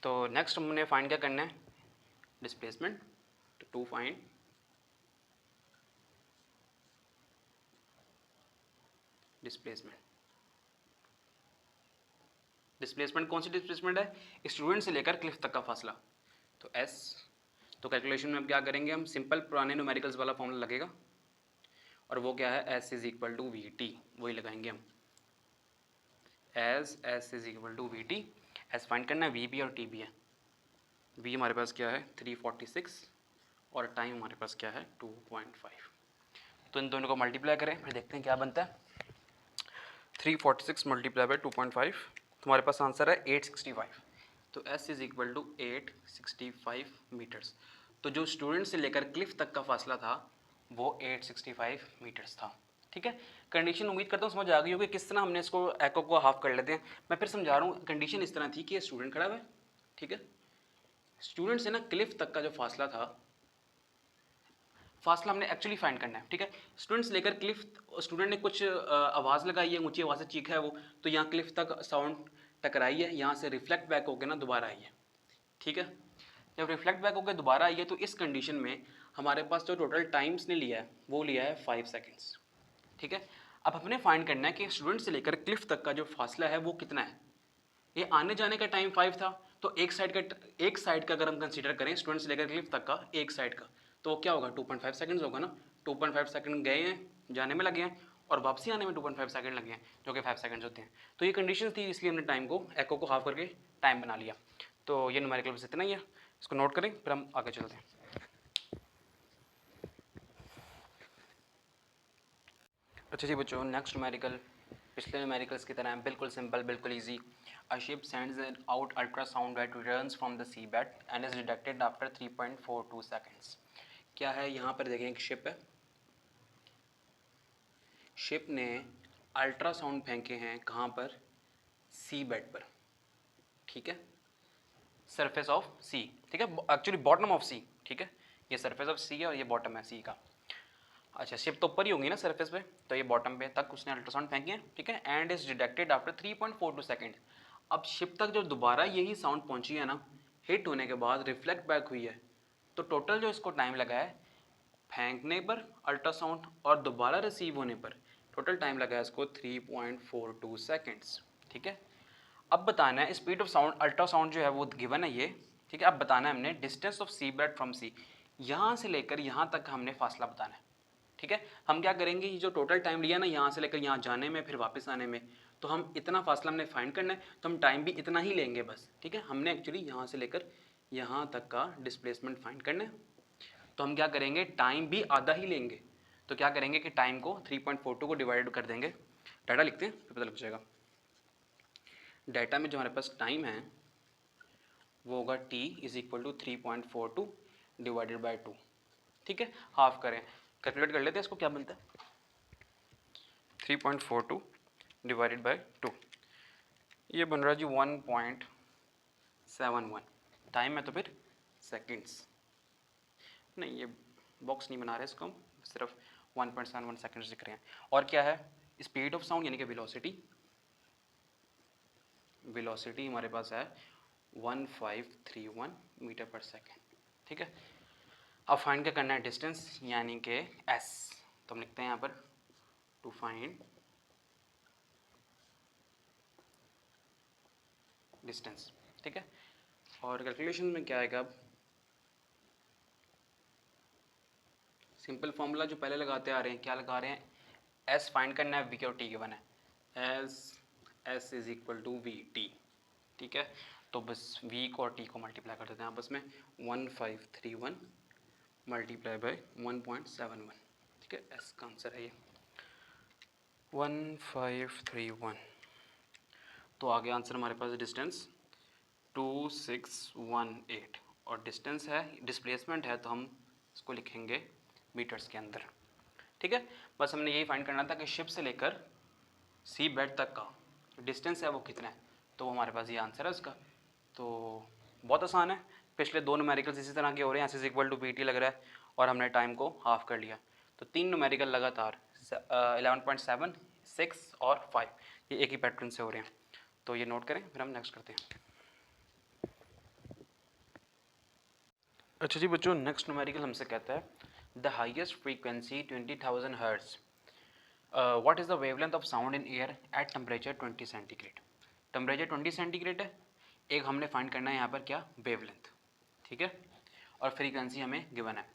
तो नेक्स्ट हमने फाइंड क्या करना है, displacement. To find displacement, displacement कौन सी डिस्प्लेसमेंट है, स्टूडेंट से लेकर क्लिफ तक का फासला, तो एस। तो कैलकुलेशन में हम क्या करेंगे, हम सिंपल पुराने न्यूमेरिकल्स वाला फॉर्मूला लगेगा, और वो क्या है, S is equal to V T, वही लगाएंगे हम, as S is equal to V T. S find करना है, वी भी और टी भी है। वी हमारे पास क्या है 346 और टाइम हमारे पास क्या है 2.5। तो इन दोनों को मल्टीप्लाई करें, फिर देखते हैं क्या बनता है। 346 मल्टीप्लाई बाई 2.5, तुम्हारे पास आंसर है 865। तो S is equal to 865 metres. तो जो स्टूडेंट से लेकर क्लिफ तक का फासला था वो 865 मीटर्स था, ठीक है। कंडीशन उम्मीद करता हूँ समझ आ गई होगी किस तरह हमने इसको एको को हाफ कर लेते हैं। मैं फिर समझा रहा हूँ, कंडीशन इस तरह थी कि स्टूडेंट खड़ा हुआ है, ठीक है, स्टूडेंट से ना क्लिफ तक का जो फासला था, फासला हमने एक्चुअली फाइंड करना है, ठीक है। स्टूडेंट्स लेकर क्लिफ, स्टूडेंट ने कुछ आवाज़ लगाई है, ऊंची आवाज़ से चीखा है वो, तो यहाँ क्लिफ तक साउंड टकराई है, यहाँ से रिफ्लेक्ट बैक होकर ना दोबारा आई है, ठीक है। जब रिफ्लेक्ट बैक होकर दोबारा आई है तो इस कंडीशन में हमारे पास जो टोटल टाइम्स ने लिया है वो लिया है 5 सेकेंड्स, ठीक है। अब हमने फाइंड करना है कि स्टूडेंट से लेकर क्लिफ तक का जो फासला है वो कितना है। ये आने जाने का टाइम 5 था, तो एक साइड का अगर हम कंसीडर करें स्टूडेंट से लेकर क्लिफ तक का एक साइड का, तो वो क्या होगा 2.5 सेकंड्स होगा ना। 2.5 सेकंड गए हैं, जाने में लगे हैं, और वापसी आने में 2.5 सेकंड लगे हैं, जो कि 5 सेकंड्स होते हैं। तो ये कंडीशन थी, इसलिए हमने टाइम को एको को हाफ करके टाइम बना लिया। तो ये न्यूमेरिकल बस इतना ही है, इसको नोट करें फिर हम आगे चलते हैं। अच्छा जी बच्चों, नेक्स्ट न्यूमेरिकल पिछले न्यूमेरिकल्स की तरह बिल्कुल सिंपल, बिल्कुल easy. A ship sends out ultrasound that returns from the seabed and is detected after 3.42 seconds. क्या है यहाँ पर देखें, एक शिप है, शिप ने अल्ट्रासाउंड फेंके हैं कहाँ पर, सी बेड पर, ठीक है, सरफेस ऑफ सी, ठीक है, एक्चुअली बॉटम ऑफ सी, ठीक है। ये सरफेस ऑफ सी है और ये बॉटम है सी का। अच्छा, शिप तो ऊपर ही होंगी ना सरफेस पे, तो ये बॉटम पे तक उसने अल्ट्रासाउंड फेंके हैं, ठीक है, and is detected after 3.42 second. अब शिप तक जो दोबारा यही साउंड पहुंची है ना, हिट होने के बाद रिफ्लेक्ट बैक हुई है, तो टोटल जो इसको टाइम लगा है फेंकने पर अल्ट्रासाउंड और दोबारा रिसीव होने पर, टोटल टाइम लगा है इसको 3.42 सेकेंड्स, ठीक है। अब बताना है स्पीड ऑफ साउंड, अल्ट्रासाउंड जो है वो गिवन है ये, ठीक है। अब बताना है हमने distance of sea bed from sea, यहाँ से लेकर यहाँ तक हमने फासला बताना है, ठीक है। हम क्या करेंगे, ये जो टोटल टाइम लिया ना यहाँ से लेकर यहाँ जाने में फिर वापस आने में, तो हम इतना फासला हमने फाइंड करना है, तो हम टाइम भी इतना ही लेंगे बस, ठीक है। हमने एक्चुअली यहाँ से लेकर यहाँ तक का डिस्प्लेसमेंट फाइंड करना है, तो हम क्या करेंगे, टाइम भी आधा ही लेंगे। तो क्या करेंगे कि टाइम को 3.42 को डिवाइड कर देंगे, डाटा लिखते हैं फिर पता लग जाएगा। डाटा में जो हमारे पास टाइम है वो होगा t is equal to 3.42 divided by 2, ठीक है। हाफ करें, कैलकुलेट कर लेते हैं इसको, क्या बनता है 3.42 डिवाइडेड बाई 2, ये बन रहा है जी 1.71। टाइम है तो फिर सेकंड्स, नहीं ये बॉक्स नहीं बना रहे इसको हम, सिर्फ 1.71 सेकंड्स दिख रहे हैं। और क्या है, स्पीड ऑफ साउंड यानी कि वेलोसिटी, वेलोसिटी हमारे पास है 1531 मीटर पर सेकेंड, ठीक है। अब फाइंड क्या करना है, डिस्टेंस यानी कि s, तो हम लिखते हैं यहाँ पर टू फाइंड डिस्टेंस, ठीक है। और कैलकुलेशन में क्या आएगा, अब सिंपल फॉर्मूला जो पहले लगाते आ रहे हैं, क्या लगा रहे हैं, s फाइंड करना है, v और t गिवन है, s is equal to V T, ठीक है। तो बस v को और t को मल्टीप्लाई कर देते हैं आपस में, 1531 मल्टीप्लाई बाई 1.71, ठीक है, s का आंसर है ये 1531। तो आगे आंसर हमारे पास डिस्टेंस 2618, और डिस्टेंस है, डिस्प्लेसमेंट है, तो हम इसको लिखेंगे मीटर्स के अंदर, ठीक है। बस हमने यही फाइंड करना था कि शिप से लेकर सी बेड तक का डिस्टेंस है वो कितना है, तो वो हमारे पास ये आंसर है उसका। तो बहुत आसान है, पिछले दो न्यूमेरिकल्स इसी तरह के हो रहे हैं, S equal to V T लग रहा है और हमने टाइम को हाफ कर लिया। तो 3 न्यूमेरिकल लगातार 11.7, 6 और 5 ये एक ही पैटर्न से हो रहे हैं, तो ये नोट करें फिर हम नेक्स्ट करते हैं। अच्छा जी बच्चों, नेक्स्ट न्यूमेरिकल हमसे कहता है the highest frequency 20,000 hertz, what is the wavelength of sound in air at temperature 20 centigrade. Temperature 20 centigrade है, एक हमने फाइंड करना है यहाँ पर क्या, वेवलेंथ, ठीक है, और फ्रीक्वेंसी हमें गिवन है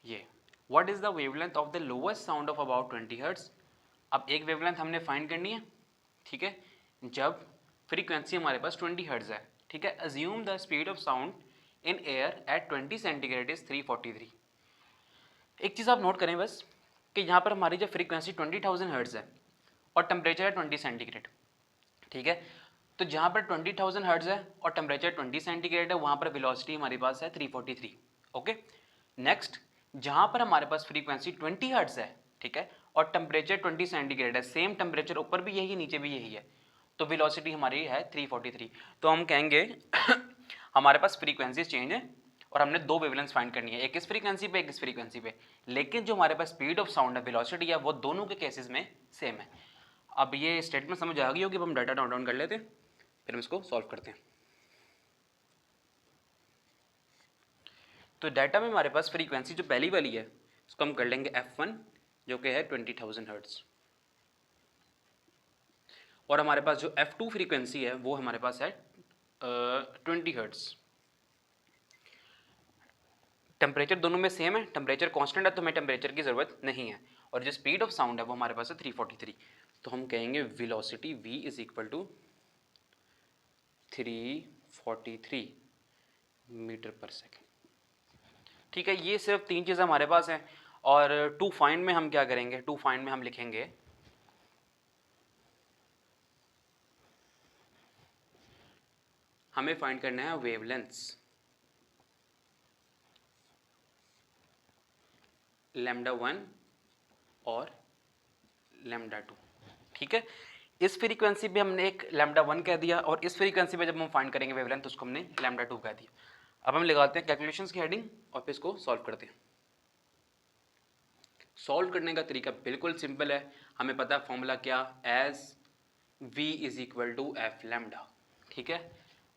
ये। What is the wavelength of the lowest sound of about 20 hertz. अब एक वेवलेंथ हमने फाइंड करनी है, ठीक है, जब फ्रीक्वेंसी हमारे पास 20 हर्ट्ज है, ठीक है। Assume the speed of sound in air at 20 centigrade is 343। एक चीज़ आप नोट करें बस कि यहाँ पर हमारी जो फ्रीक्वेंसी 20,000 हर्ट्ज है और टेम्परेचर है 20 सेंटीग्रेड, ठीक है। तो जहाँ पर 20,000 हर्ट्ज है और टेम्परेचर 20 सेंटीग्रेड है, वहाँ पर वेलोसिटी हमारे पास है 343, ओके। नेक्स्ट, जहाँ पर हमारे पास फ्रीक्वेंसी 20 हर्ट्ज है, ठीक है, और टेम्परेचर 20 सेंटीग्रेड है, सेम टेम्परेचर ऊपर भी यही नीचे भी यही है, तो वेलोसिटी हमारी है 343। तो हम कहेंगे हमारे पास फ्रीक्वेंसी चेंज है और हमने दो वेवलेंथ्स फाइंड करनी है, एक इस फ्रीक्वेंसी पे एक इस फ्रीक्वेंसी पे, लेकिन जो हमारे पास स्पीड ऑफ साउंड है, वेलोसिटी है, वो दोनों के केसेस में सेम है। अब ये स्टेटमेंट समझ आ गई होगी, अब हम डाटा नोट डाउन कर लेते हैं फिर हम इसको सॉल्व करते हैं। तो डाटा में हमारे पास फ्रीक्वेंसी जो पहली वाली है उसको हम कर लेंगे f1 जो कि है 20,000 हर्ट्ज, और हमारे पास जो f2 फ्रीक्वेंसी है वो हमारे पास है 20 हर्ट्ज। टेम्परेचर दोनों में सेम है, टेम्परेचर कांस्टेंट है तो हमें टेम्परेचर की ज़रूरत नहीं है, और जो स्पीड ऑफ साउंड है वो हमारे पास है 343। तो हम कहेंगे velocity v is equal to 343 metre per second. ठीक है, ये सिर्फ तीन चीज़ें हमारे पास हैं। और टू फाइंड में हम क्या करेंगे, टू फाइंड में हम लिखेंगे हमें फाइंड करना है वेवलेंथ्स λ1 और λ2। ठीक है, इस फ्रीक्वेंसी पे हमने एक λ1 कह दिया, और इस फ्रीक्वेंसी पे जब हम फाइंड करेंगे वेवलेंथ उसको हमने λ2 कह दिया। अब हम लगाते हैं कैलकुलेशंस की हेडिंग और फिर इसको सॉल्व करते हैं। सॉल्व करने का तरीका बिल्कुल सिंपल है, हमें पता है फॉर्मूला क्या, as v is equal to F lambda. ठीक है,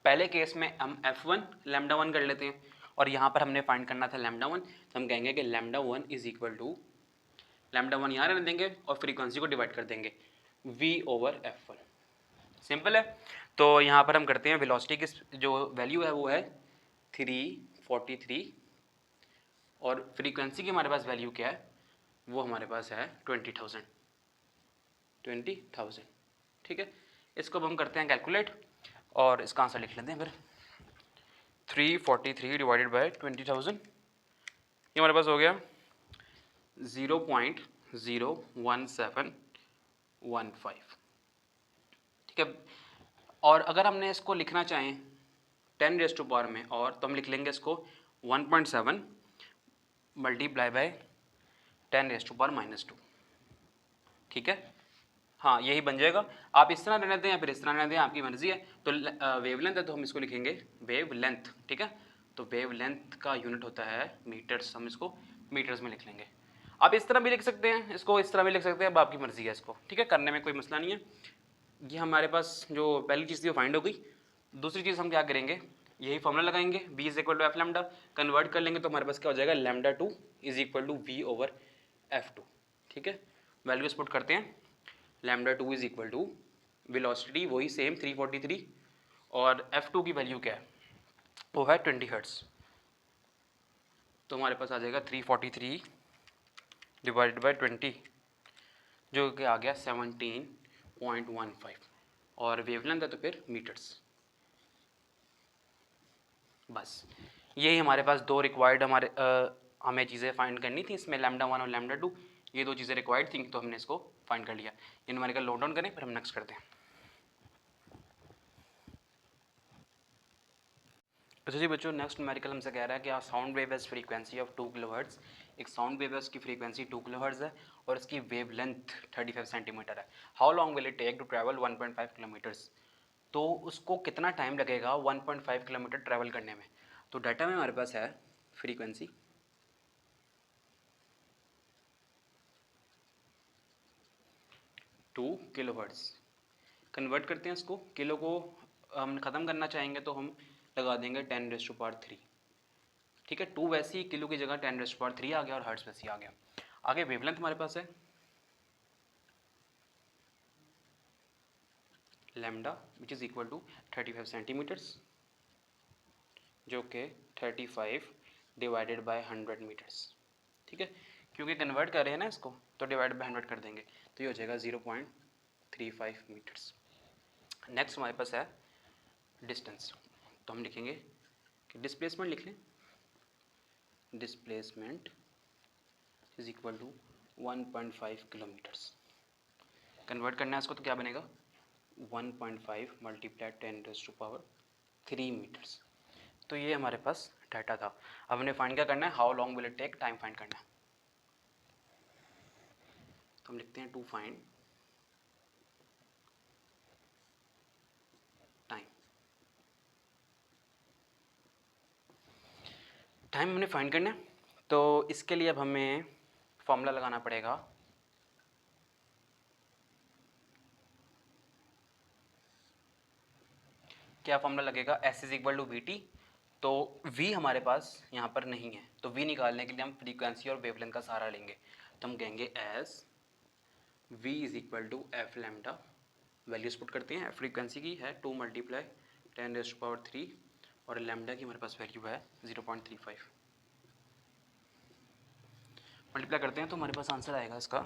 पहले केस में हम f1 λ1 कर लेते हैं, और यहाँ पर हमने फाइंड करना था λ1, तो हम कहेंगे कि λ1 इज इक्वल टू λ1 यहाँ रहने देंगे और फ्रीक्वेंसी को डिवाइड कर देंगे v ओवर f1। सिंपल है। तो यहाँ पर हम करते हैं वेलोसिटी की जो वैल्यू है वो है 343, और फ्रीक्वेंसी की हमारे पास वैल्यू क्या है, वो हमारे पास है 20,000। ठीक है, इसको अब हम करते हैं कैलकुलेट और इसका आंसर लिख लेते हैं फिर। 343 डिवाइडेड बाय 20,000, ये हमारे पास हो गया 0.01715। ठीक है, और अगर हमने इसको लिखना चाहें 10 रेज़ टू पावर में, और तो हम लिख लेंगे इसको 1.7 multiply by 10 raise to power -2। ठीक है, हाँ यही बन जाएगा। आप इस तरह रहने दें या फिर इस तरह रहने दें, आपकी मर्जी है। तो वेवलेंथ है तो हम इसको लिखेंगे वेव लेंथ। ठीक है, तो वेव लेंथ का यूनिट होता है मीटर्स, हम इसको मीटर्स में लिख लेंगे। आप इस तरह भी लिख सकते हैं, इसको इस तरह भी लिख सकते हैं, अब आपकी मर्जी है इसको। ठीक है, करने में कोई मसला नहीं है। ये हमारे पास जो पहली चीज़ थी वो फाइंड हो गई। दूसरी चीज़ हम क्या करेंगे, यही फॉर्मूला लगाएंगे, v is equal to F lambda, convert कर लेंगे तो हमारे पास क्या हो जाएगा, λ2 is equal to v over f2। ठीक है, वैल्यूज पुट करते हैं, λ2 इज इक्वल टू वेलोसिटी वही सेम 343, और f2 की वैल्यू क्या है, वो है 20 हर्ट्ज। तो हमारे पास आ जाएगा 343 डिवाइडेड बाई 20, जो कि आ गया 17.15, और वेवलेंथ है तो फिर मीटर्स। बस यही हमारे पास दो रिक्वायर्ड हमें चीज़ें फाइंड करनी थी इसमें, λ1 और λ2, ये दो चीज़ें रिक्वायर्ड थी, तो हमने इसको फाइंड कर लिया। इन हमारे का नोट डाउन करें, फिर हम नेक्स्ट करते हैं। अच्छा जी बच्चों, नेक्स्ट न्यूमेरिकल हमसे कह रहा है कि a sound wave has frequency of 2 kilohertz. एक साउंड वेव है, उसकी फ्रीक्वेंसी 2 किलोहर्ट्ज़ है और इसकी वेव लेंथ 35 सेंटीमीटर है। How long will it take to travel 1.5 kilometres. तो उसको कितना टाइम लगेगा 1.5 किलोमीटर ट्रैवल करने में। तो डाटा में हमारे पास है फ्रीक्वेंसी 2 किलोहर्ट्ज़, कन्वर्ट करते हैं इसको, किलो को हम ख़त्म करना चाहेंगे तो हम लगा देंगे 10 रेज़ टू पावर 3। ठीक है, 2 वैसे ही किलो की जगह 10 रेज़ टू पावर 3 आ गया, और हर्ट्ज़ वैसे ही आ गया। आगे वेवलेंथ हमारे पास है lambda which is equal to 35 centimetres, जो कि 35 डिवाइडेड बाय 100 मीटर्स। ठीक है, क्योंकि कन्वर्ट कर रहे हैं ना इसको, तो डिवाइड बाय 100 कर देंगे, तो ये हो जाएगा 0.35 मीटर्स। नेक्स्ट हमारे पास है डिस्टेंस, तो हम लिखेंगे कि डिस्प्लेसमेंट लिख लें, displacement is equal to 1.5 kilometres. Convert करना है इसको तो क्या बनेगा 1.5 multiply 10 raise to power 3 metres. तो ये हमारे पास डाटा था। अब हमें फाइंड क्या करना है, how long will it take, time find करना है। तो हम लिखते हैं टू फाइंड टाइम। टाइम हमने फाइंड करना है, तो इसके लिए अब हमें फॉर्मूला लगाना पड़ेगा क्या फॉर्मूला लगेगा, S is equal to V T. तो V हमारे पास यहाँ पर नहीं है, तो V निकालने के लिए हम फ्रीक्वेंसी और वेवलेंथ का सहारा लेंगे। तो हम कहेंगे S V is equal to F lambda, values put करते हैं। फ्रीक्वेंसी की है 2 मल्टीप्लाई 10⁻³ और लैम्डा की हमारे पास वैल्यू है 0.35। मल्टीप्लाई करते हैं तो हमारे पास आंसर आएगा इसका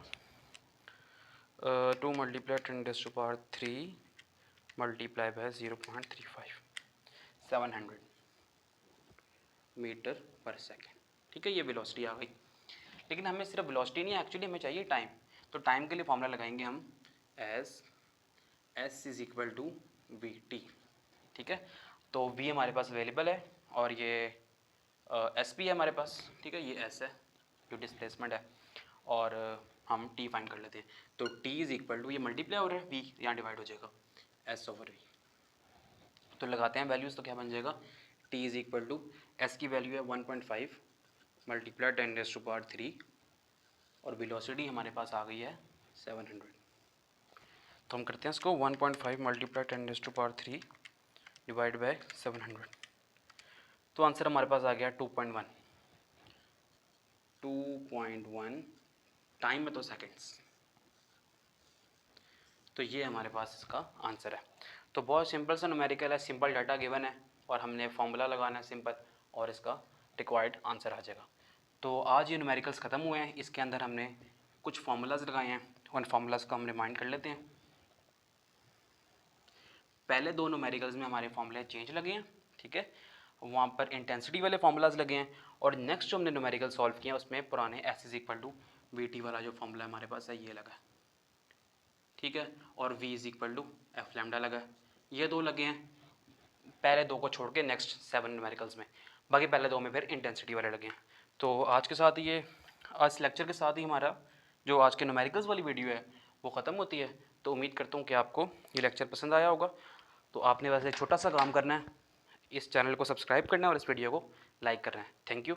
2 multiply 10⁻³ multiply by 0.35, 700 metre per second. ठीक है, ये वेलोसिटी आ गई। लेकिन हमें सिर्फ वेलोसिटी नहीं, एक्चुअली हमें चाहिए टाइम। तो टाइम के लिए फॉर्मूला लगाएंगे हम S is equal to V T. ठीक है, तो वी हमारे पास अवेलेबल है और ये एस पी है हमारे पास। ठीक है, ये एस है जो डिस्प्लेसमेंट है, और हम टी फाइंड कर लेते हैं। तो टी इज इक्वल टू, ये मल्टीप्लाई हो रहा है, वी यहाँ डिवाइड हो जाएगा, एस ओवर वी। तो लगाते हैं वैल्यूज़, तो क्या बन जाएगा, T is equal to S की वैल्यू है 1.5 मल्टीप्लाई 10⁻³ और वेलोसिटी हमारे पास आ गई है 700। तो हम करते हैं इसको 1.5 मल्टीप्लाई 10⁻³ डिवाइड बाय 700। तो आंसर हमारे पास आ गया 2.1। टाइम में तो सेकेंड्स। तो ये हमारे पास इसका आंसर है। तो बहुत सिंपल सा न्यूमेरिकल है, सिंपल डाटा गिवन है और हमने फॉर्मूला लगाना है सिंपल, और इसका रिक्वायर्ड आंसर आ जाएगा। तो आज ये न्यूमेरिकल्स ख़त्म हुए हैं। इसके अंदर हमने कुछ फार्मूलाज लगाए हैं, उन फार्मूलाज को हम रिमाइंड कर लेते हैं। पहले दो न्यूमेरिकल्स में हमारे फार्मूले चेंज लगे हैं, ठीक है, वहाँ पर इंटेंसिटी वाले फार्मूलाज लगे हैं। और नेक्स्ट जो हमने न्यूमेरिकल सॉल्व किए हैं उसमें पुराने S is equal to V T वाला जो फार्मूला हमारे पास है ये लगा है, ठीक है, और v is equal to F lambda लगा है। ये दो लगे हैं पहले दो को छोड़ के नेक्स्ट 7 न्यूमेरिकल्स में, बाकी पहले दो में फिर इंटेंसिटी वाले लगे हैं। तो आज के साथ ये, आज लेक्चर के साथ ही हमारा जो आज के न्यूमेरिकल्स वाली वीडियो है वो ख़त्म होती है। तो उम्मीद करता हूँ कि आपको ये लेक्चर पसंद आया होगा। तो आपने वैसे छोटा सा काम करना है, इस चैनल को सब्सक्राइब करना है और इस वीडियो को लाइक करना है। Thank you.